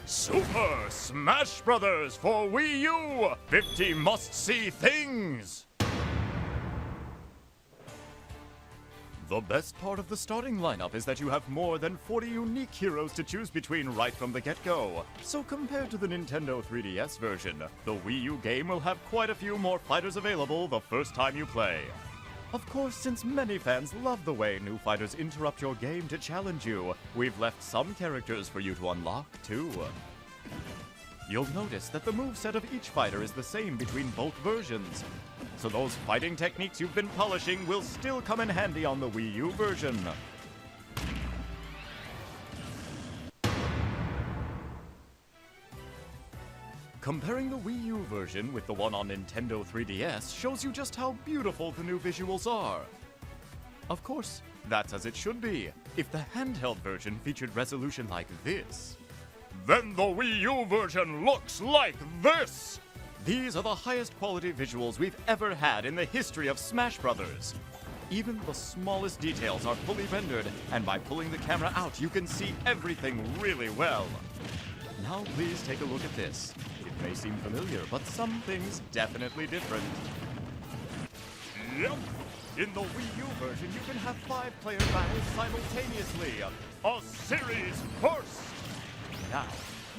Super Smash Brothers for Wii U! 50 must-see things! The best part of the starting lineup is that you have more than 40 unique heroes to choose between right from the get-go. So compared to the Nintendo 3DS version, the Wii U game will have quite a few more fighters available the first time you play. Of course, since many fans love the way new fighters interrupt your game to challenge you, we've left some characters for you to unlock too. You'll notice that the moveset of each fighter is the same between both versions. So those fighting techniques you've been polishing will still come in handy on the Wii U version. Comparing the Wii U version with the one on Nintendo 3DS shows you just how beautiful the new visuals are. Of course, that's as it should be. If the handheld version featured resolution like this, then the Wii U version looks like this! These are the highest quality visuals we've ever had in the history of Smash Brothers. Even the smallest details are fully rendered, and by pulling the camera out, you can see everything really well. Now please take a look at this. It may seem familiar, but some things definitely different. Yep! In the Wii U version, you can have 5-player battles simultaneously. A series first! Now,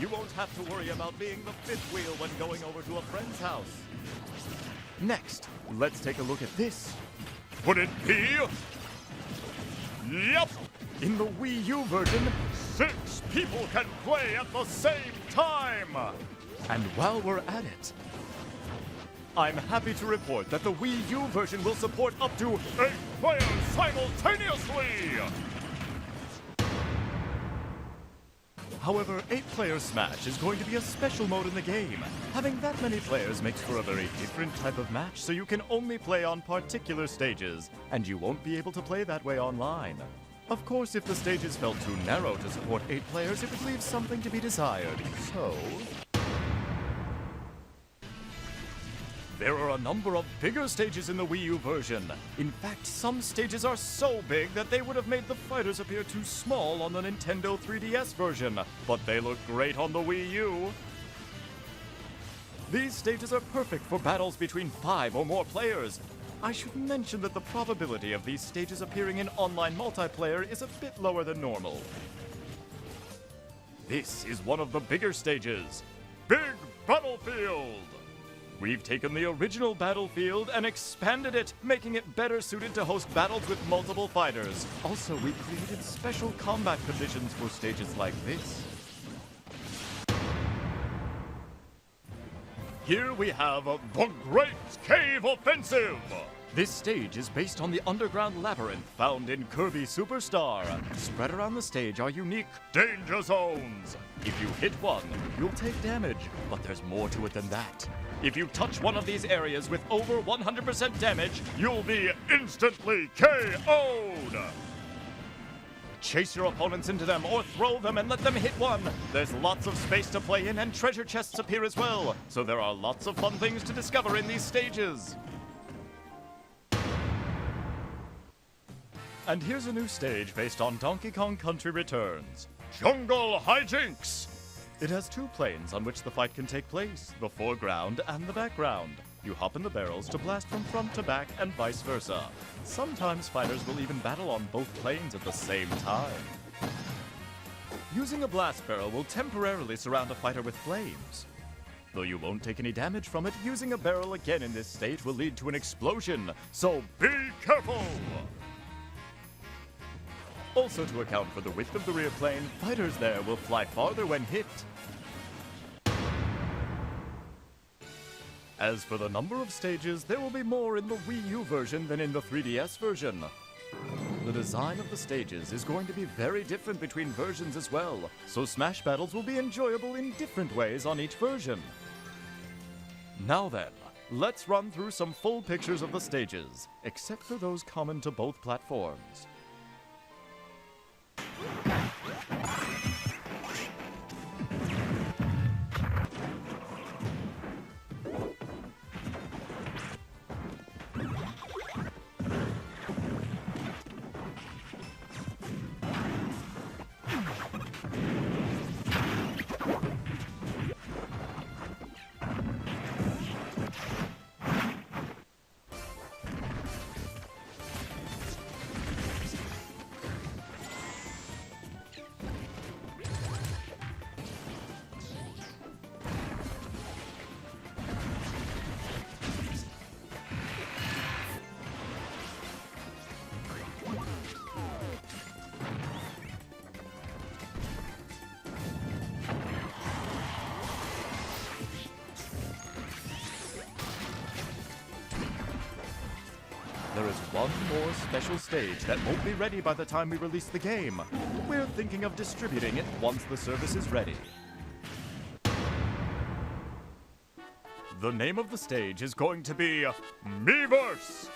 you won't have to worry about being the fifth wheel when going over to a friend's house. Next, let's take a look at this. Would it be? Yep! In the Wii U version, 6 people can play at the same time! And while we're at it, I'm happy to report that the Wii U version will support up to 8 players simultaneously! However, 8-player Smash is going to be a special mode in the game. Having that many players makes for a very different type of match, so you can only play on particular stages, and you won't be able to play that way online. Of course, if the stages felt too narrow to support 8 players, it would leave something to be desired. So there are a number of bigger stages in the Wii U version. In fact, some stages are so big that they would have made the fighters appear too small on the Nintendo 3DS version, but they look great on the Wii U. These stages are perfect for battles between 5 or more players. I should mention that the probability of these stages appearing in online multiplayer is a bit lower than normal. This is one of the bigger stages, Big Battlefield! We've taken the original Battlefield and expanded it, making it better suited to host battles with multiple fighters. Also, we created special combat conditions for stages like this. Here we have the Great Cave Offensive! This stage is based on the underground labyrinth found in Kirby Superstar. Spread around the stage are unique danger zones. If you hit one, you'll take damage, but there's more to it than that. If you touch one of these areas with over 100% damage, you'll be instantly KO'd! Chase your opponents into them or throw them and let them hit one. There's lots of space to play in and treasure chests appear as well, so there are lots of fun things to discover in these stages. And here's a new stage based on Donkey Kong Country Returns, Jungle Hijinks! It has 2 planes on which the fight can take place, the foreground and the background. You hop in the barrels to blast from front to back and vice versa. Sometimes fighters will even battle on both planes at the same time. Using a blast barrel will temporarily surround a fighter with flames. Though you won't take any damage from it, using a barrel again in this stage will lead to an explosion, so be careful! Also, to account for the width of the rear plane, fighters there will fly farther when hit. As for the number of stages, there will be more in the Wii U version than in the 3DS version. The design of the stages is going to be very different between versions as well, so Smash battles will be enjoyable in different ways on each version. Now then, let's run through some full pictures of the stages, except for those common to both platforms. there is one more special stage that won't be ready by the time we release the game. We're thinking of distributing it once the service is ready. The name of the stage is going to be Miiverse!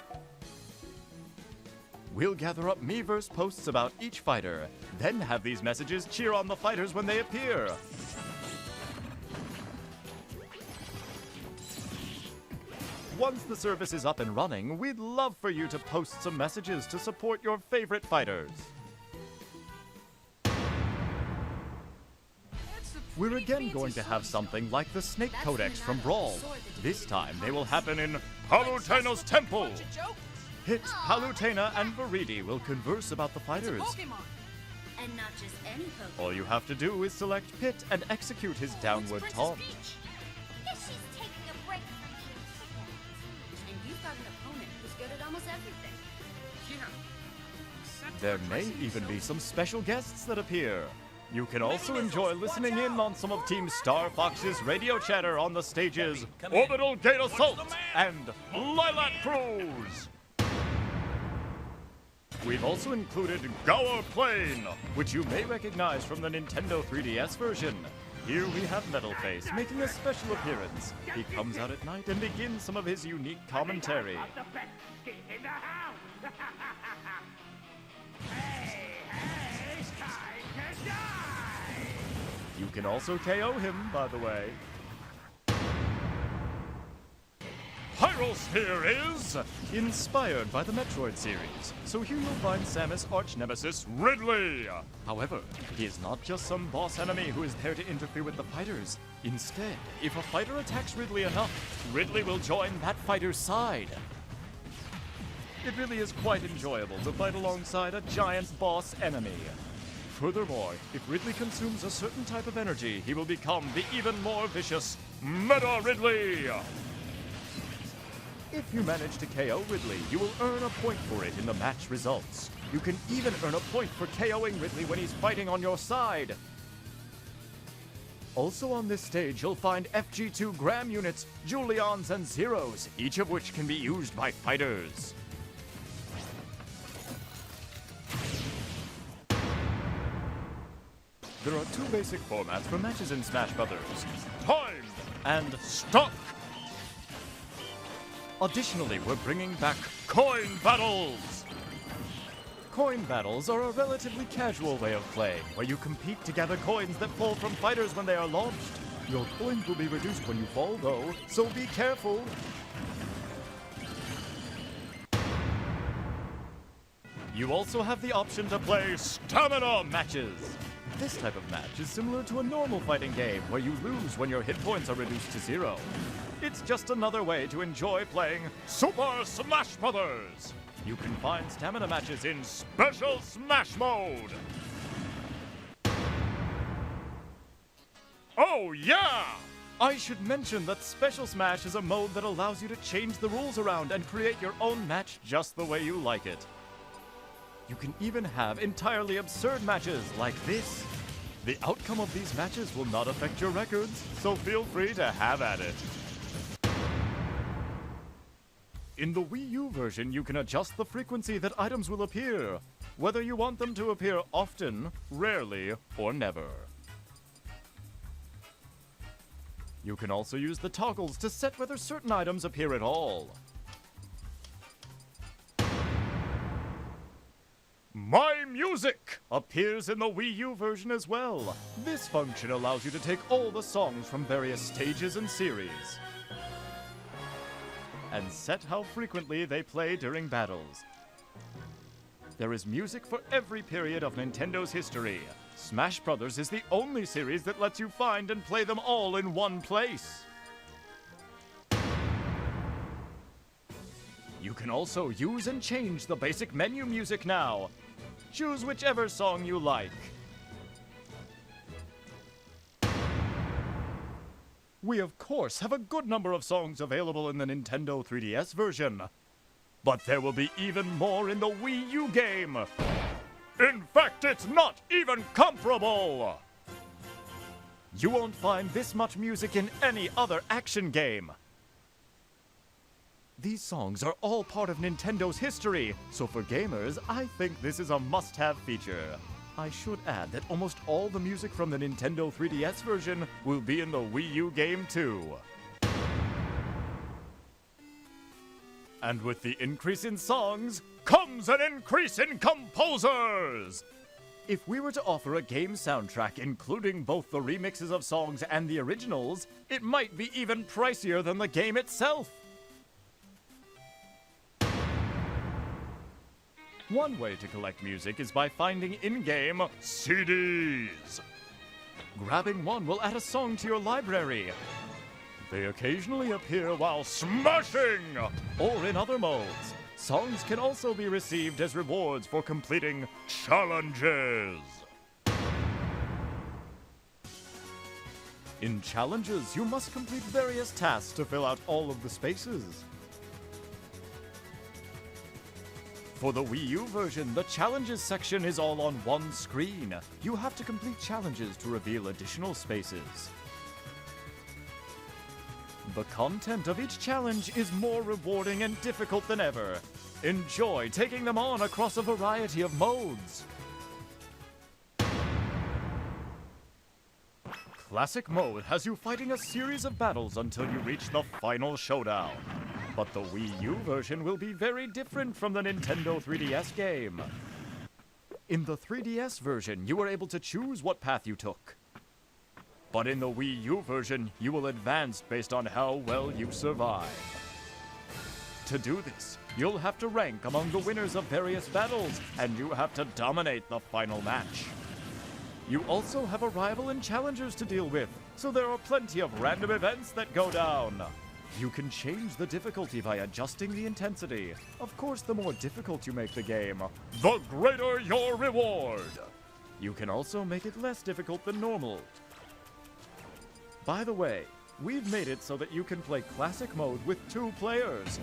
We'll gather up Miiverse posts about each fighter, then have these messages cheer on the fighters when they appear. Once the service is up and running, we'd love for you to post some messages to support your favorite fighters. We're again going to have something like the Snake Codex from Brawl. This time they will happen in Palutena's Temple. Hit, Palutena, and Viridi will converse about the fighters. And not just any Pokemon. All you have to do is select Pit and execute his downward taunt. Guess she's taking a break from being picky. And you've got an opponent who's good at almost everything. Yeah. There may even be some special guests that appear. You can also enjoy listening in on some of Team Star Fox's radio chatter on the stages Orbital Gate Assault and Lilac Cruise. We've also included Gower Plain, which you may recognize from the Nintendo 3DS version. Here we have Metalface making a special appearance. He comes out at night and begins some of his unique commentary. You can also KO him, by the way. Pyrosphere is inspired by the Metroid series, so here you'll find Samus' arch-nemesis, Ridley. However, he is not just some boss enemy who is there to interfere with the fighters. Instead, if a fighter attacks Ridley enough, Ridley will join that fighter's side. It really is quite enjoyable to fight alongside a giant boss enemy. Furthermore, if Ridley consumes a certain type of energy, he will become the even more vicious Meta Ridley! If you manage to KO Ridley, you will earn a point for it in the match results. You can even earn a point for KOing Ridley when he's fighting on your side. Also on this stage, you'll find FG2 Gram units, Julians, and Zeros, each of which can be used by fighters. There are two basic formats for matches in Smash Brothers: Timed and Stuck. Additionally, we're bringing back Coin Battles! Coin Battles are a relatively casual way of playing, where you compete to gather coins that fall from fighters when they are launched. Your coins will be reduced when you fall, though, so be careful! You also have the option to play Stamina Matches! This type of match is similar to a normal fighting game, where you lose when your hit points are reduced to 0. It's just another way to enjoy playing Super Smash Brothers! You can find stamina matches in Special Smash Mode! Oh yeah! I should mention that Special Smash is a mode that allows you to change the rules around and create your own match just the way you like it. You can even have entirely absurd matches like this. The outcome of these matches will not affect your records, so feel free to have at it. In the Wii U version, you can adjust the frequency that items will appear, whether you want them to appear often, rarely, or never. You can also use the toggles to set whether certain items appear at all. My Music appears in the Wii U version as well. This function allows you to take all the songs from various stages and series and set how frequently they play during battles. There is music for every period of Nintendo's history. Smash Brothers is the only series that lets you find and play them all in one place. You can also use and change the basic menu music now. Choose whichever song you like. We, of course, have a good number of songs available in the Nintendo 3DS version. But there will be even more in the Wii U game. In fact, it's not even comparable! You won't find this much music in any other action game. These songs are all part of Nintendo's history, so for gamers, I think this is a must-have feature. I should add that almost all the music from the Nintendo 3DS version will be in the Wii U game too. And with the increase in songs, comes an increase in composers! If we were to offer a game soundtrack including both the remixes of songs and the originals, it might be even pricier than the game itself! One way to collect music is by finding in-game CDs. Grabbing one will add a song to your library. They occasionally appear while smashing, or in other modes. Songs can also be received as rewards for completing challenges. In challenges, you must complete various tasks to fill out all of the spaces. For the Wii U version, the challenges section is all on one screen. You have to complete challenges to reveal additional spaces. The content of each challenge is more rewarding and difficult than ever. Enjoy taking them on across a variety of modes. Classic mode has you fighting a series of battles until you reach the final showdown. But the Wii U version will be very different from the Nintendo 3DS game. In the 3DS version, you were able to choose what path you took. But in the Wii U version, you will advance based on how well you survive. To do this, you'll have to rank among the winners of various battles, and you have to dominate the final match. You also have a rival and challengers to deal with, so there are plenty of random events that go down. You can change the difficulty by adjusting the intensity. Of course, the more difficult you make the game, the greater your reward. You can also make it less difficult than normal. By the way, we've made it so that you can play classic mode with 2 players.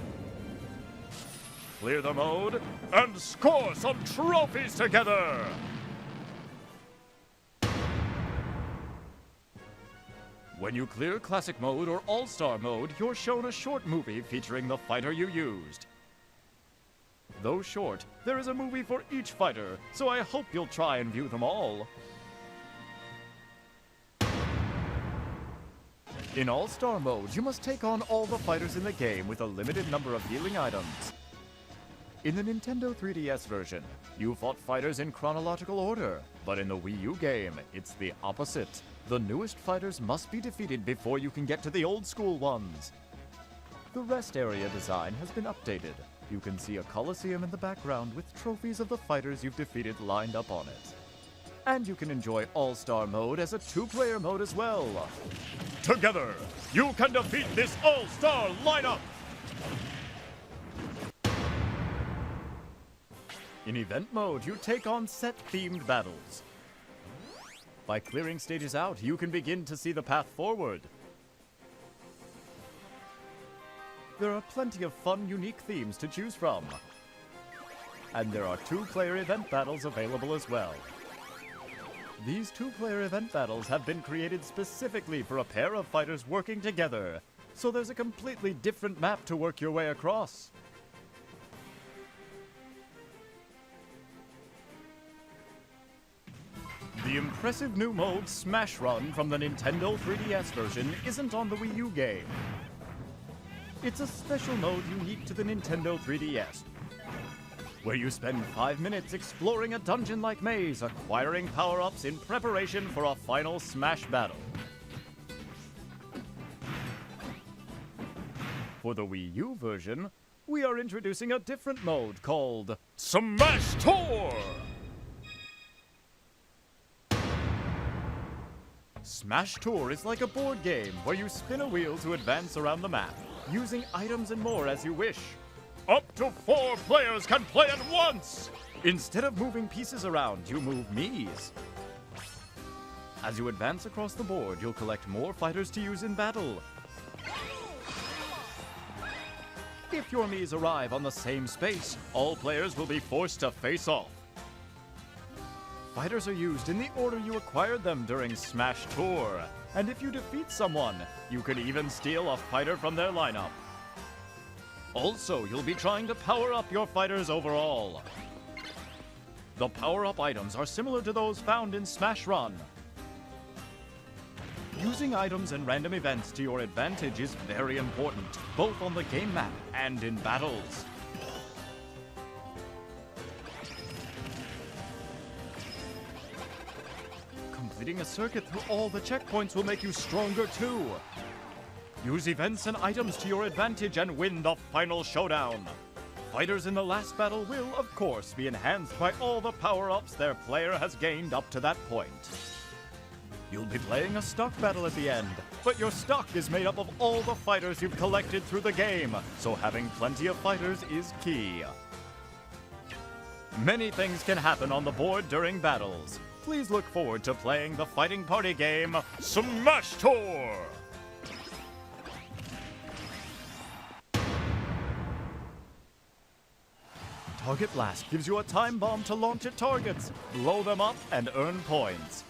Clear the mode and score some trophies together! When you clear Classic Mode or All-Star Mode, you're shown a short movie featuring the fighter you used. Though short, there is a movie for each fighter, so I hope you'll try and view them all. In All-Star Mode, you must take on all the fighters in the game with a limited number of healing items. In the Nintendo 3DS version, you fought fighters in chronological order, but in the Wii U game, it's the opposite. The newest fighters must be defeated before you can get to the old school ones. The rest area design has been updated. You can see a coliseum in the background with trophies of the fighters you've defeated lined up on it. And you can enjoy All-Star Mode as a 2-player mode as well. Together, you can defeat this All-Star lineup! In Event Mode, you take on set-themed battles. By clearing stages out, you can begin to see the path forward. There are plenty of fun, unique themes to choose from. And there are 2-player event battles available as well. These 2-player event battles have been created specifically for a pair of fighters working together, so there's a completely different map to work your way across. The impressive new mode Smash Run from the Nintendo 3DS version isn't on the Wii U game. It's a special mode unique to the Nintendo 3DS, where you spend 5 minutes exploring a dungeon-like maze, acquiring power-ups in preparation for a final Smash battle. For the Wii U version, we are introducing a different mode called Smash Tour! Smash Tour is like a board game where you spin a wheel to advance around the map, using items and more as you wish. Up to 4 players can play at once! Instead of moving pieces around, you move Miis. As you advance across the board, you'll collect more fighters to use in battle. If your Miis arrive on the same space, all players will be forced to face off. Fighters are used in the order you acquired them during Smash Tour, and if you defeat someone, you can even steal a fighter from their lineup. Also, you'll be trying to power up your fighters overall. The power-up items are similar to those found in Smash Run. Using items and random events to your advantage is very important, both on the game map and in battles. Completing a circuit through all the checkpoints will make you stronger too. Use events and items to your advantage and win the final showdown. Fighters in the last battle will, of course, be enhanced by all the power-ups their player has gained up to that point. You'll be playing a stock battle at the end, but your stock is made up of all the fighters you've collected through the game, so having plenty of fighters is key. Many things can happen on the board during battles. Please look forward to playing the fighting party game, Smash Tour! Target Blast gives you a time bomb to launch at targets, blow them up, and earn points.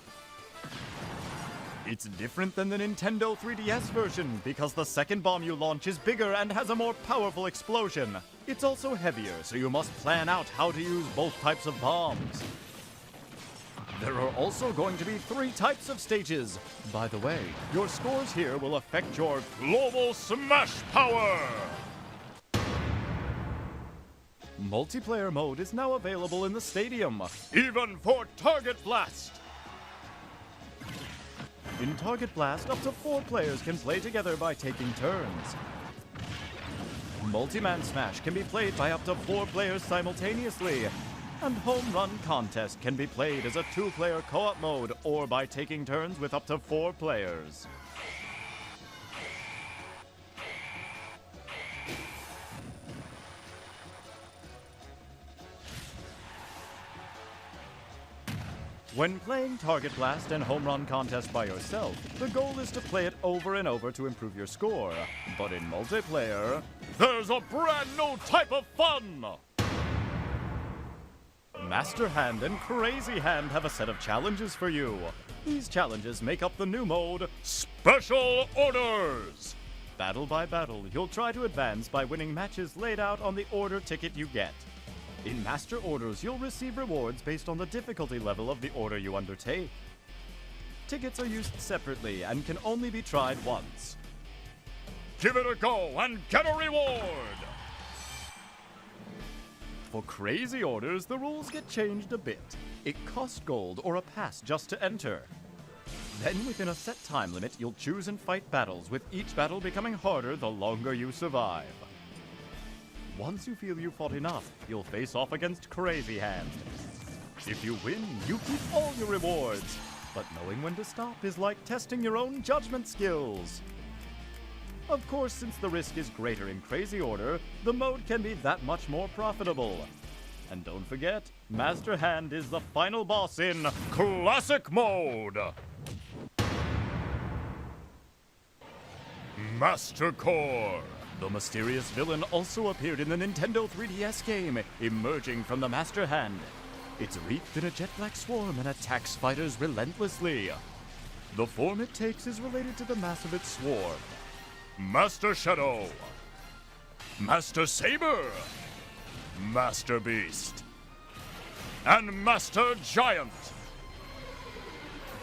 It's different than the Nintendo 3DS version because the second bomb you launch is bigger and has a more powerful explosion. It's also heavier, so you must plan out how to use both types of bombs. There are also going to be 3 types of stages. By the way, your scores here will affect your global smash power! Multiplayer mode is now available in the stadium, even for Target Blast! In Target Blast, up to 4 players can play together by taking turns. Multi-man Smash can be played by up to 4 players simultaneously, and Home Run Contest can be played as a 2-player co-op mode or by taking turns with up to 4 players. When playing Target Blast and Home Run Contest by yourself, the goal is to play it over and over to improve your score. But in multiplayer, there's a brand new type of fun! Master Hand and Crazy Hand have a set of challenges for you. These challenges make up the new mode, Special Orders! Battle by battle, you'll try to advance by winning matches laid out on the order ticket you get. In Master Orders, you'll receive rewards based on the difficulty level of the order you undertake. Tickets are used separately and can only be tried once. Give it a go and get a reward! For Crazy Orders, the rules get changed a bit. It costs gold or a pass just to enter. Then, within a set time limit, you'll choose and fight battles, with each battle becoming harder the longer you survive. Once you feel you've fought enough, you'll face off against Crazy Hand. If you win, you keep all your rewards. But knowing when to stop is like testing your own judgment skills. Of course, since the risk is greater in Crazy Order, the mode can be that much more profitable. And don't forget, Master Hand is the final boss in Classic Mode! Master Core! The mysterious villain also appeared in the Nintendo 3DS game, emerging from the Master Hand. It's wreathed in a jet black swarm and attacks fighters relentlessly. The form it takes is related to the mass of its swarm. Master Shadow, Master Saber, Master Beast, and Master Giant.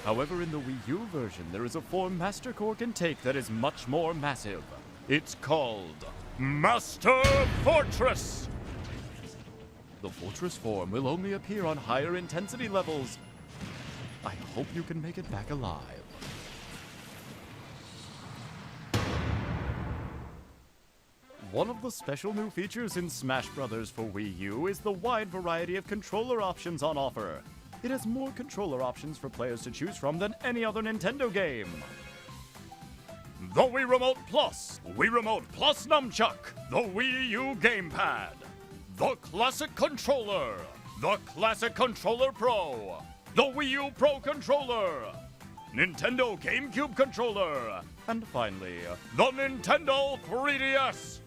However, in the Wii U version, there is a form Master Core can take that is much more massive. It's called Master Fortress! The Fortress form will only appear on higher intensity levels. I hope you can make it back alive. One of the special new features in Smash Bros. For Wii U is the wide variety of controller options on offer. It has more controller options for players to choose from than any other Nintendo game. The Wii Remote Plus, Wii Remote Plus Nunchuck, the Wii U Gamepad, the Classic Controller, the Classic Controller Pro, the Wii U Pro Controller, Nintendo GameCube Controller, and finally, the Nintendo 3DS.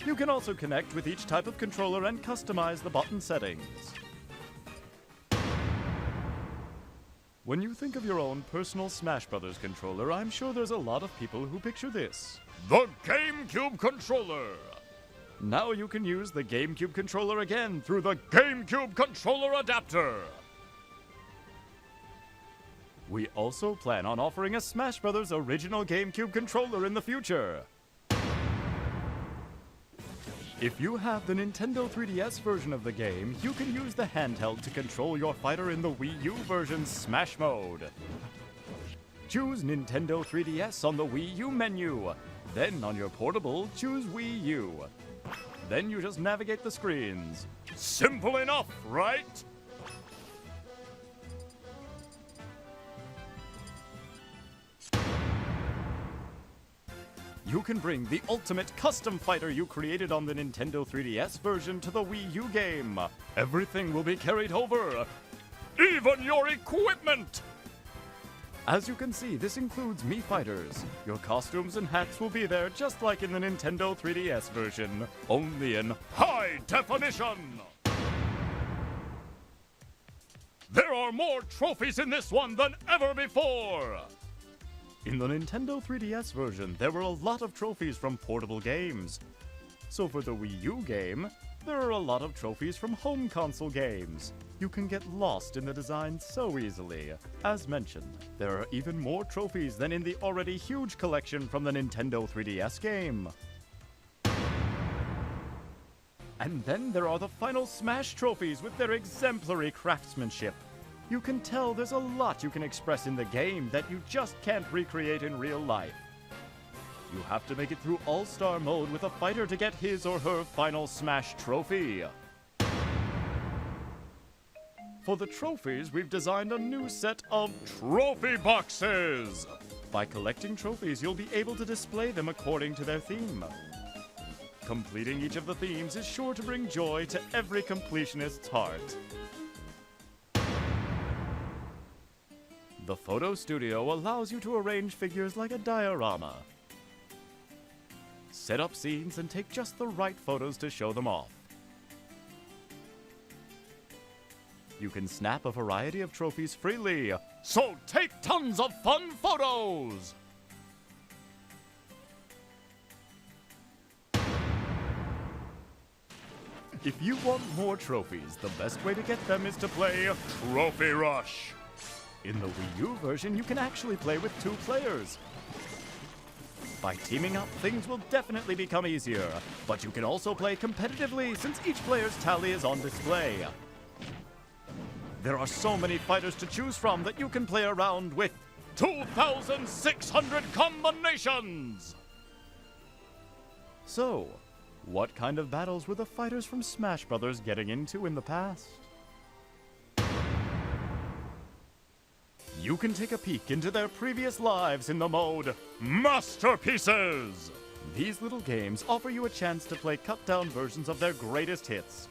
You can also connect with each type of controller and customize the button settings. When you think of your own personal Smash Bros. Controller, I'm sure there's a lot of people who picture this. The GameCube Controller! Now you can use the GameCube controller again through the GameCube controller adapter. We also plan on offering a Smash Bros. Original GameCube controller in the future. If you have the Nintendo 3DS version of the game, you can use the handheld to control your fighter in the Wii U version's Smash mode. Choose Nintendo 3DS on the Wii U menu. Then on your portable, choose Wii U. Then you just navigate the screens. Simple enough, right? You can bring the ultimate custom fighter you created on the Nintendo 3DS version to the Wii U game. Everything will be carried over, even your equipment! As you can see, this includes Mii Fighters. Your costumes and hats will be there just like in the Nintendo 3DS version, only in high definition! There are more trophies in this one than ever before! In the Nintendo 3DS version, there were a lot of trophies from portable games. So for the Wii U game, there are a lot of trophies from home console games. You can get lost in the design so easily. As mentioned, there are even more trophies than in the already huge collection from the Nintendo 3DS game. And then there are the final Smash trophies with their exemplary craftsmanship. You can tell there's a lot you can express in the game that you just can't recreate in real life. You have to make it through All-Star mode with a fighter to get his or her final Smash trophy. For the trophies, we've designed a new set of trophy boxes. By collecting trophies, you'll be able to display them according to their theme. Completing each of the themes is sure to bring joy to every completionist's heart. The photo studio allows you to arrange figures like a diorama. Set up scenes and take just the right photos to show them off. You can snap a variety of trophies freely, so take tons of fun photos! If you want more trophies, the best way to get them is to play Trophy Rush. In the Wii U version, you can actually play with 2 players. By teaming up, things will definitely become easier, but you can also play competitively since each player's tally is on display. There are so many fighters to choose from that you can play around with 2,600 combinations! So, what kind of battles were the fighters from Smash Bros. Getting into in the past? You can take a peek into their previous lives in the mode Masterpieces! These little games offer you a chance to play cut-down versions of their greatest hits.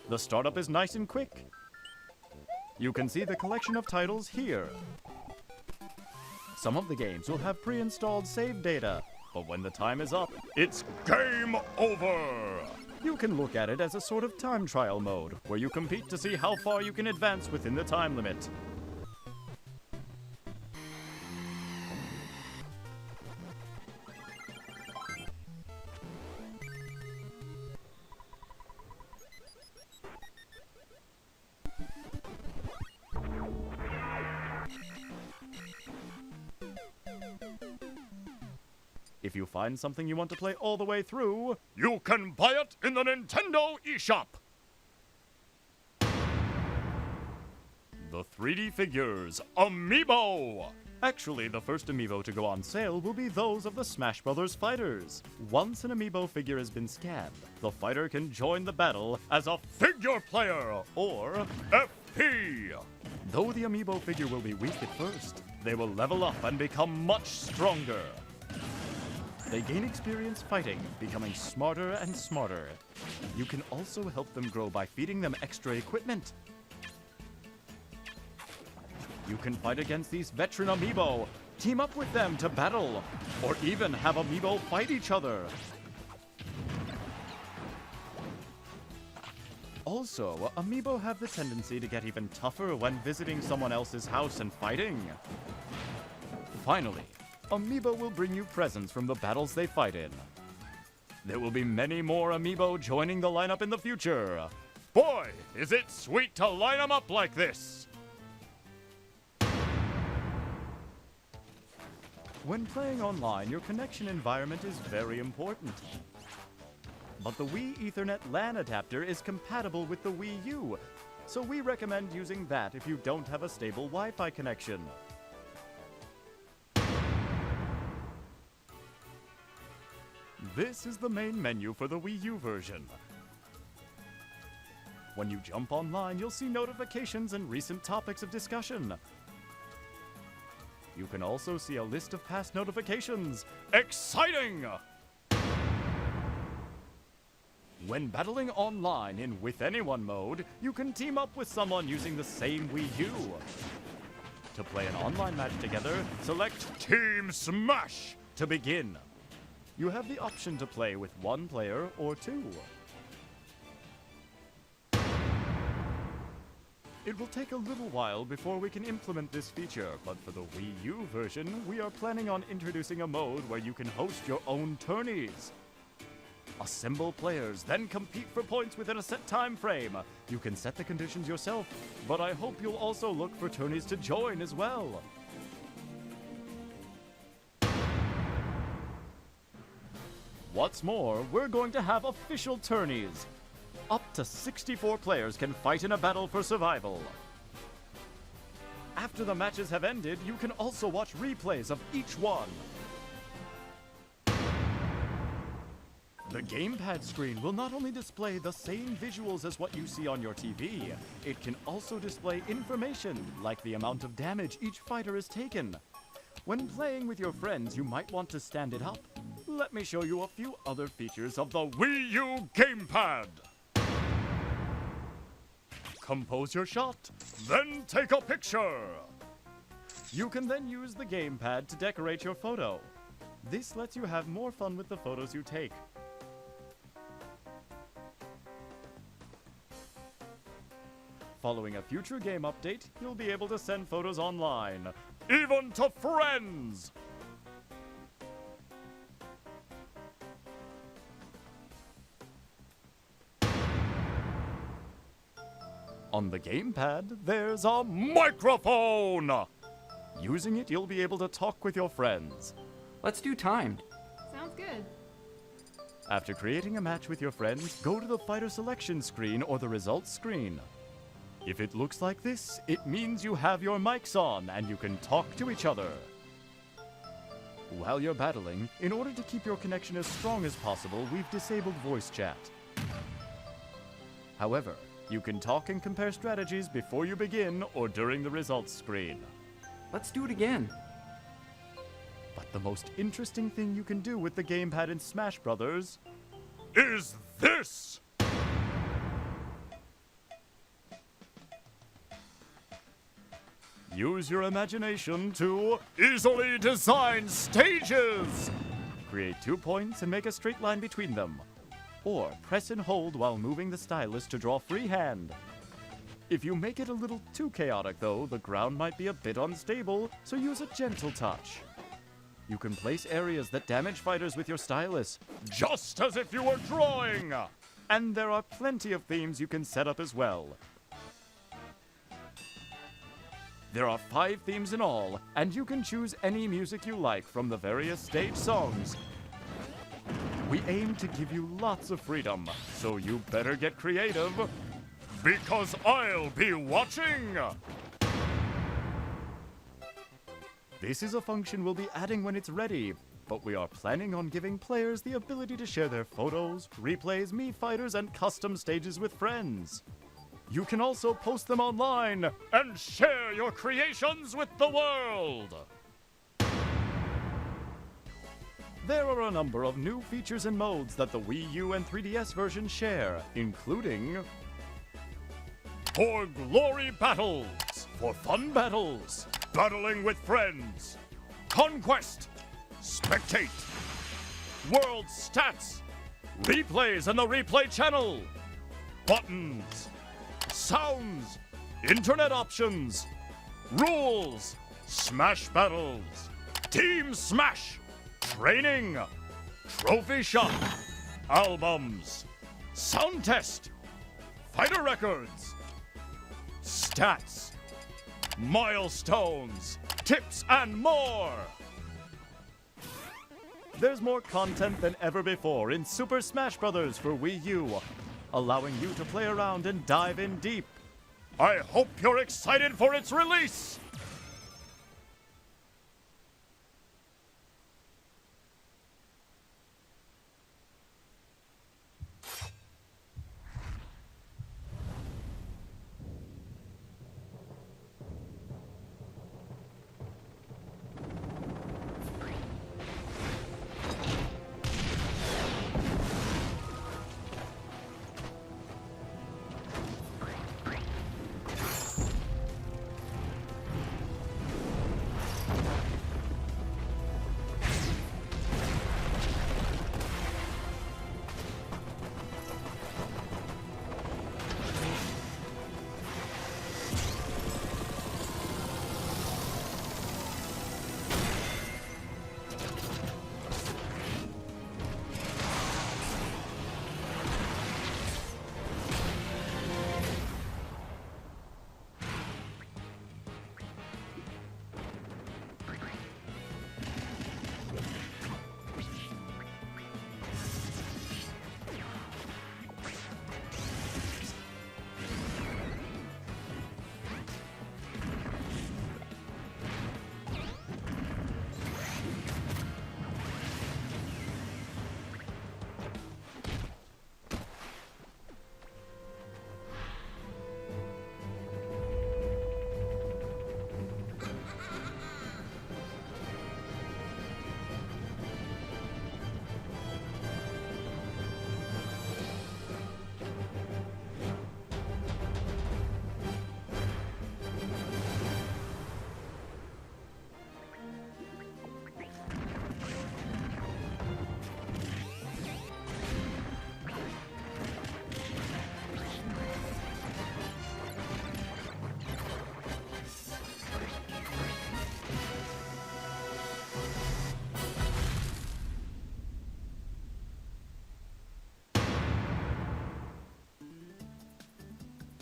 The startup is nice and quick. You can see the collection of titles here. Some of the games will have pre-installed save data, but when the time is up, it's game over! You can look at it as a sort of time trial mode, where you compete to see how far you can advance within the time limit. If you find something you want to play all the way through, you can buy it in the Nintendo eShop! The 3D figures, Amiibo! Actually, the first Amiibo to go on sale will be those of the Smash Bros. Fighters. Once an Amiibo figure has been scanned, the fighter can join the battle as a figure player, or FP! Though the Amiibo figure will be weak at first, they will level up and become much stronger. They gain experience fighting, becoming smarter and smarter. You can also help them grow by feeding them extra equipment. You can fight against these veteran Amiibo, team up with them to battle, or even have Amiibo fight each other. Also, Amiibo have the tendency to get even tougher when visiting someone else's house and fighting. Finally, Amiibo will bring you presents from the battles they fight in. There will be many more amiibo joining the lineup in the future. Boy, is it sweet to line them up like this! When playing online, your connection environment is very important. But the Wii Ethernet LAN adapter is compatible with the Wii U, so we recommend using that if you don't have a stable Wi-Fi connection. This is the main menu for the Wii U version. When you jump online, you'll see notifications and recent topics of discussion. You can also see a list of past notifications. Exciting! When battling online in With Anyone mode, you can team up with someone using the same Wii U. To play an online match together, select Team Smash to begin. You have the option to play with one player or two. It will take a little while before we can implement this feature, but for the Wii U version, we are planning on introducing a mode where you can host your own tourneys. Assemble players, then compete for points within a set time frame. You can set the conditions yourself, but I hope you'll also look for tourneys to join as well. What's more, we're going to have official tourneys. Up to 64 players can fight in a battle for survival. After the matches have ended, you can also watch replays of each one. The gamepad screen will not only display the same visuals as what you see on your TV, it can also display information like the amount of damage each fighter has taken. When playing with your friends, you might want to stand it up. Let me show you a few other features of the Wii U gamepad. Compose your shot, then take a picture. You can then use the gamepad to decorate your photo. This lets you have more fun with the photos you take. Following a future game update, you'll be able to send photos online, even to friends! On the gamepad, there's a microphone! Using it, you'll be able to talk with your friends. Let's do timed. Sounds good. After creating a match with your friends, go to the fighter selection screen or the results screen. If it looks like this, it means you have your mics on and you can talk to each other. While you're battling, in order to keep your connection as strong as possible, we've disabled voice chat. However, you can talk and compare strategies before you begin or during the results screen. Let's do it again. But the most interesting thing you can do with the gamepad in Smash Brothers is this! Use your imagination to easily design stages! Create 2 points and make a straight line between them. Or press and hold while moving the stylus to draw freehand. If you make it a little too chaotic though, the ground might be a bit unstable, so use a gentle touch. You can place areas that damage fighters with your stylus, just as if you were drawing! And there are plenty of themes you can set up as well. There are 5 themes in all, and you can choose any music you like from the various stage songs. We aim to give you lots of freedom, so you better get creative, because I'll be watching! This is a function we'll be adding when it's ready, but we are planning on giving players the ability to share their photos, replays, meet fighters, and custom stages with friends. You can also post them online and share your creations with the world! There are a number of new features and modes that the Wii U and 3DS versions share, including For Glory Battles, for fun battles, battling with friends, Conquest, Spectate, World Stats, Replays in the Replay Channel, Buttons, Sounds, Internet Options, Rules, Smash Battles, Team Smash, Training, Trophy Shop, albums, sound test, fighter records, stats, milestones, tips, and more! There's more content than ever before in Super Smash Bros. For Wii U, allowing you to play around and dive in deep. I hope you're excited for its release!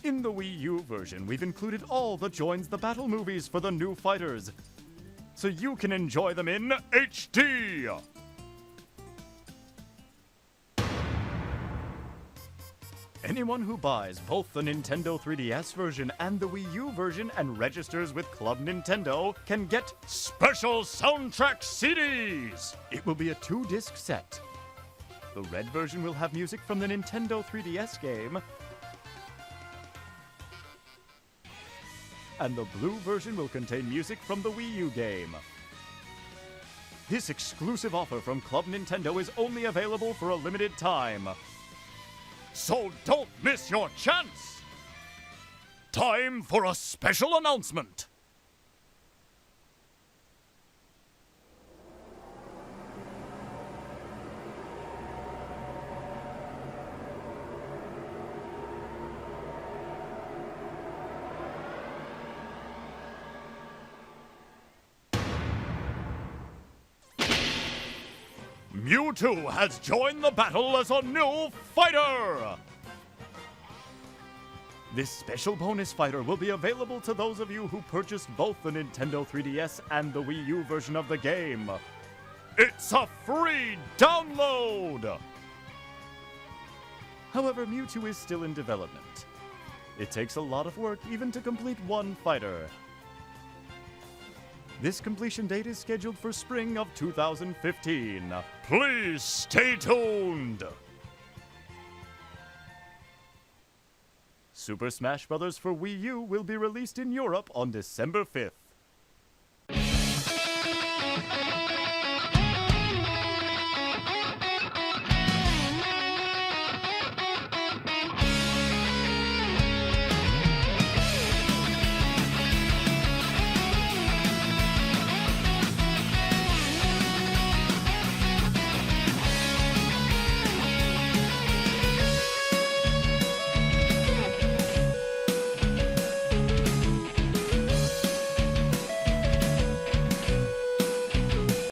In the Wii U version, we've included all the Joins the Battle movies for the new fighters, so you can enjoy them in HD! Anyone who buys both the Nintendo 3DS version and the Wii U version and registers with Club Nintendo can get special soundtrack CDs! It will be a 2-disc set. The red version will have music from the Nintendo 3DS game, and the blue version will contain music from the Wii U game. This exclusive offer from Club Nintendo is only available for a limited time. So don't miss your chance! Time for a special announcement! Mewtwo has joined the battle as a new fighter! This special bonus fighter will be available to those of you who purchased both the Nintendo 3DS and the Wii U version of the game. It's a free download! However, Mewtwo is still in development. It takes a lot of work even to complete one fighter. This completion date is scheduled for spring of 2015. Please stay tuned! Super Smash Bros. For Wii U will be released in Europe on December 5th.